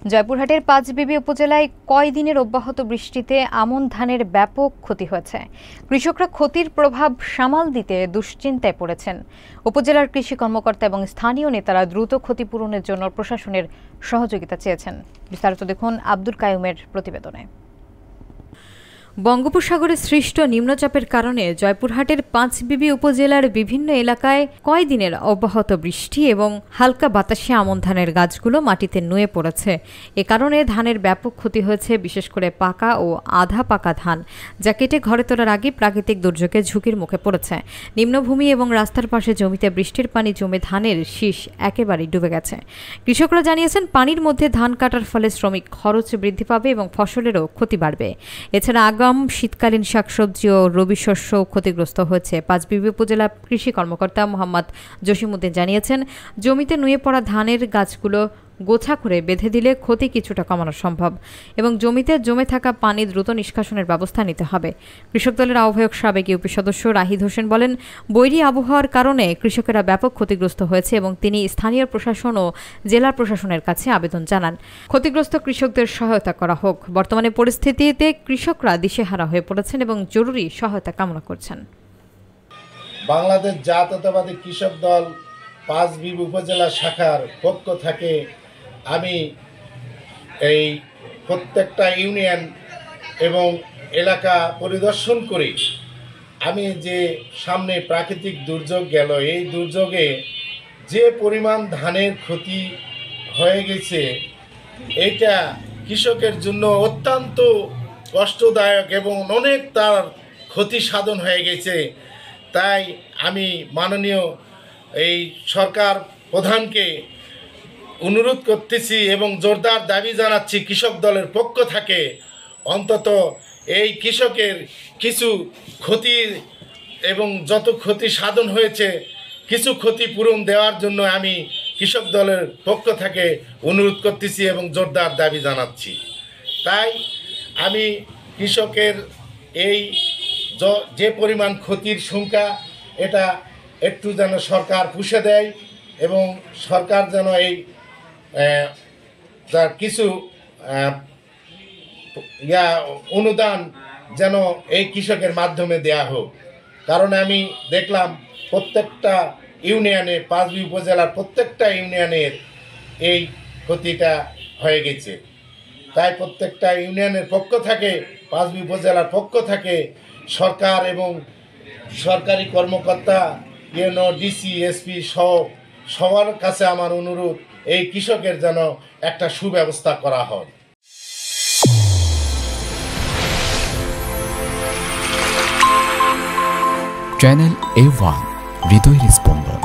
জয়পুরহাটের পাঁচবিবি উপজেলায় কয়দিনের অব্যাহত বৃষ্টিতে আমন ধানের ব্যাপক ক্ষতি হয়েছে। কৃষকরা ক্ষতির প্রভাব সামাল দিতে দুশ্চিন্তায় পড়েছেন। উপজেলার কৃষি কর্মকর্তা এবং স্থানীয় নেতারা দ্রুত ক্ষতিপূরণের জন্য প্রশাসনের সহযোগিতা চেয়েছেন। বিস্তারিত দেখুন আব্দুল কায়ুমের প্রতিবেদনে। বঙ্গোপসাগরে সৃষ্ট নিম্নচাপের কারণে জয়পুরহাটের পাঁচবিবি উপজেলার বিভিন্ন এলাকায় কয়দিনের অব্যাহত বৃষ্টি এবং হালকা বাতাসে আমন ধানের গাছগুলো মাটিতে নুয়ে পড়েছে। এ কারণে ধানের ব্যাপক ক্ষতি হয়েছে, বিশেষ করে পাকা ও আধা পাকা ধান, যা কেটে ঘরে তোলার আগে প্রাকৃতিক দুর্যোগে ঝুঁকির মুখে পড়েছে। নিম্নভূমি এবং রাস্তার পাশে জমিতে বৃষ্টির পানি জমে ধানের শীষ একেবারেই ডুবে গেছে। কৃষকরা জানিয়েছেন, পানির মধ্যে ধান কাটার ফলে শ্রমিক খরচ বৃদ্ধি পাবে এবং ফসলেরও ক্ষতি বাড়বে। এছাড়া আগাম শীতকালীন শাকসবজি ও রবি শস্য ক্ষতিগ্রস্ত হয়েছে। পাঁচবিবি উপজেলা কৃষি কর্মকর্তা মোহাম্মদ জসিমউদ্দিন জানিয়েছেন, জমিতে নুয়ে পড়া ধানের গাছগুলো গোছা করে বেঁধে দিলে ক্ষতি কিছুটা কমানো সম্ভব এবং জমিতে জমে থাকা পানি দ্রুত নিষ্কাশনের ব্যবস্থা নিতে হবে। কৃষক দলের আহ্বায়ক সাবেক ইউপি সদস্য রাহিদ হোসেন বলেন, বৈরী আবহাওয়ার কারণে কৃষকেরা ব্যাপক ক্ষতিগ্রস্ত হয়েছে এবং তিনি স্থানীয় প্রশাসন ও জেলা প্রশাসনের কাছে আবেদন জানান ক্ষতিগ্রস্ত কৃষকদের সহায়তা করা হোক। বর্তমানে পরিস্থিতিতে কৃষকরা দিশেহারা হয়ে পড়েছেন এবং জরুরি সহায়তা কামনা করছেন। বাংলাদেশ জাতীয়তাবাদী কৃষক দল পাঁচবিবি উপজেলা শাখার পক্ষ থেকে আমি এই প্রত্যেকটা ইউনিয়ন এবং এলাকা পরিদর্শন করি। আমি যে সামনে প্রাকৃতিক দুর্যোগ গেল, এই দুর্যোগে যে পরিমাণ ধানের ক্ষতি হয়ে গেছে, এটা কৃষকের জন্য অত্যন্ত কষ্টদায়ক এবং অনেক তার ক্ষতি সাধন হয়ে গেছে। তাই আমি মাননীয় এই সরকার প্রধানকে অনুরোধ করতেছি এবং জোরদার দাবি জানাচ্ছি কৃষক দলের পক্ষ থেকে অন্তত এই কৃষকের কিছু ক্ষতি এবং যত ক্ষতি সাধন হয়েছে কিছু ক্ষতিপূরণ দেওয়ার জন্য আমি কৃষক দলের পক্ষ থেকে অনুরোধ করতেছি এবং জোরদার দাবি জানাচ্ছি। তাই আমি কৃষকের এই যে পরিমাণ ক্ষতির সংখ্যা, এটা একটু যেন সরকার পুষে দেয় এবং সরকার যেন এই যার কিছু অনুদান যেন এই কৃষকের মাধ্যমে দেয়া হোক। কারণ আমি দেখলাম প্রত্যেকটা ইউনিয়নে, পাঁচবিবি উপজেলার প্রত্যেকটা ইউনিয়নের এই ক্ষতিটা হয়ে গেছে। তাই প্রত্যেকটা ইউনিয়নের পক্ষ থেকে, পাঁচবিবি উপজেলার পক্ষ থেকে সরকার এবং সরকারি কর্মকর্তা, ইউনো, ডিসি, এসপি সহ সবার কাছে আমার অনুরোধ, এই কৃষকের যেন একটা সুব্যবস্থা করা হয়। চ্যানেল A1 হৃদয়ের স্পন্দন।